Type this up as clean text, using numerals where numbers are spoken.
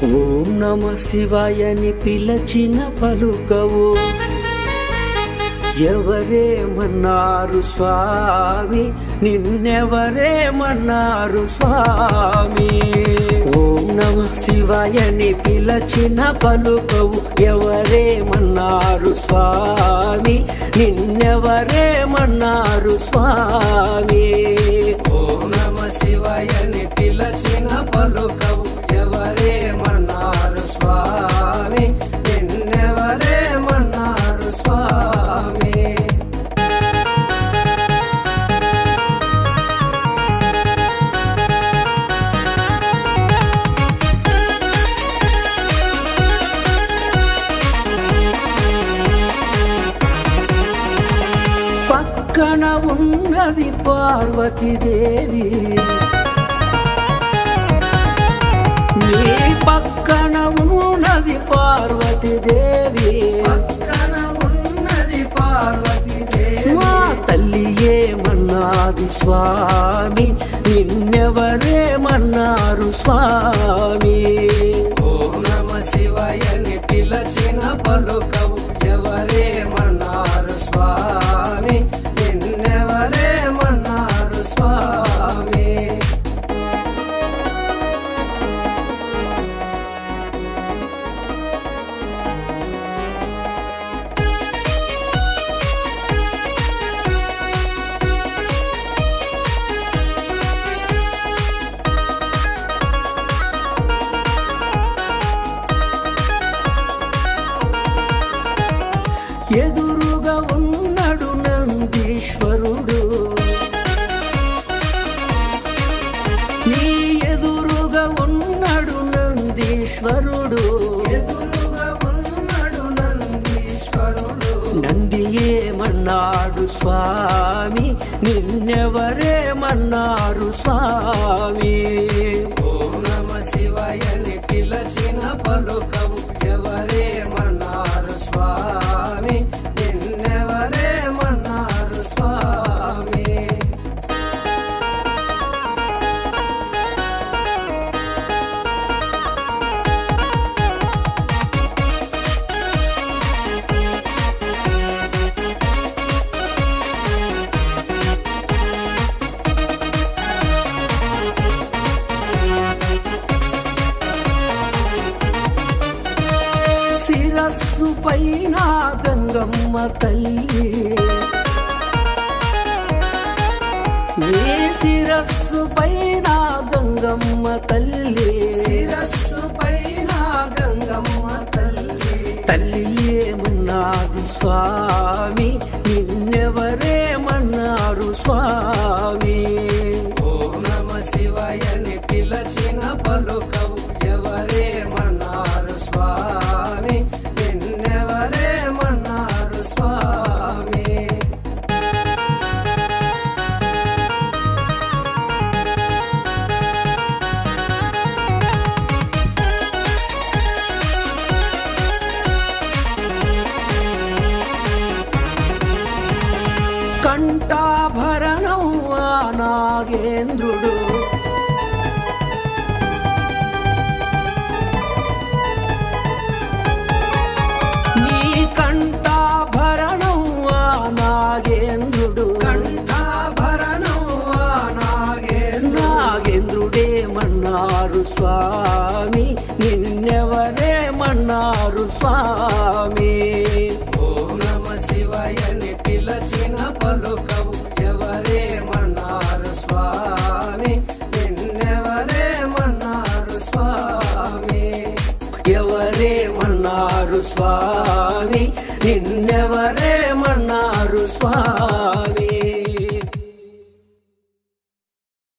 ఓం నమ శివాయని పిలచిన పలుకవు ఎవరేమన్నారు స్వామి, నిన్నెవరేమన్నారు స్వామి. ఓం నమ శివాయని పిలచిన పలుకవు ఎవరేమన్నారు స్వామి, నిన్నెవరేమన్నారు స్వామి. ఓం నమ శివాయని పిలచిన పలుకవు ఎవరేమన్నారు స్వామి, నిన్నెవరేమన్నారు స్వామి. పక్కన ఉన్నది పార్వతీదేవి, నీ పక్కన ఉన్నది పార్వతీదేవి, పక్కన ఉన్నది పార్వతీదేవి. మా తల్లి ఏమన్నది స్వామి, నిన్నెవరేమన్నారు స్వామి. ఓం నమ శివాయని పిలచిన పలుకవు ఎవరేమన్నారు స్వామి, నిన్నెవరేమన్నారు స్వామి. ఎదురుగా ఉన్నాడు నందీశ్వరుడు, నీ ఎదురుగా ఉన్నాడు నందీశ్వరుడు, ఎదురుగా ఉన్నాడు నందీశ్వరుడు. నంది ఏమన్నాడు స్వామి, నిన్నెవరేమన్నారు స్వామి. ఓం నమ శివాయని పిలచిన పలుకవు ఎవరేమన్నారు స్వామి, నిన్నెవరేమన్నారు స్వామి. శిరస్సు పైన గంగమ్మ తల్లి, నీ శిరస్సు పైన గంగమ్మ తల్లి, శిరస్సు పైన గంగమ్మ తల్లి. తల్లి ఏమన్నది స్వామి, నిన్నెవరేమన్నారు స్వామి. ఓం నమ శివాయని పిలచిన పలుకవు ఎవరేమన్నారు స్వామి, నిన్నెవరేమన్నారు స్వామి. కంఠాభరణం ఆ నాగేంద్రుడు, నీ కంఠాభరణం ఆ నాగేంద్రుడు, కంఠాభరణం ఆ నాగేంద్రుడు. నాగేంద్రుడేమన్నారు స్వామి, నిన్నెవరేమన్నారు స్వామి. ఓం నమ శివాయని పిలచిన పలుకవు ఎవరేమన్నారు స్వామి, నిన్నెవరేమన్నారు స్వామి. ఎవరేమన్నారు స్వామి, నిన్నెవరేమన్నారు స్వామి.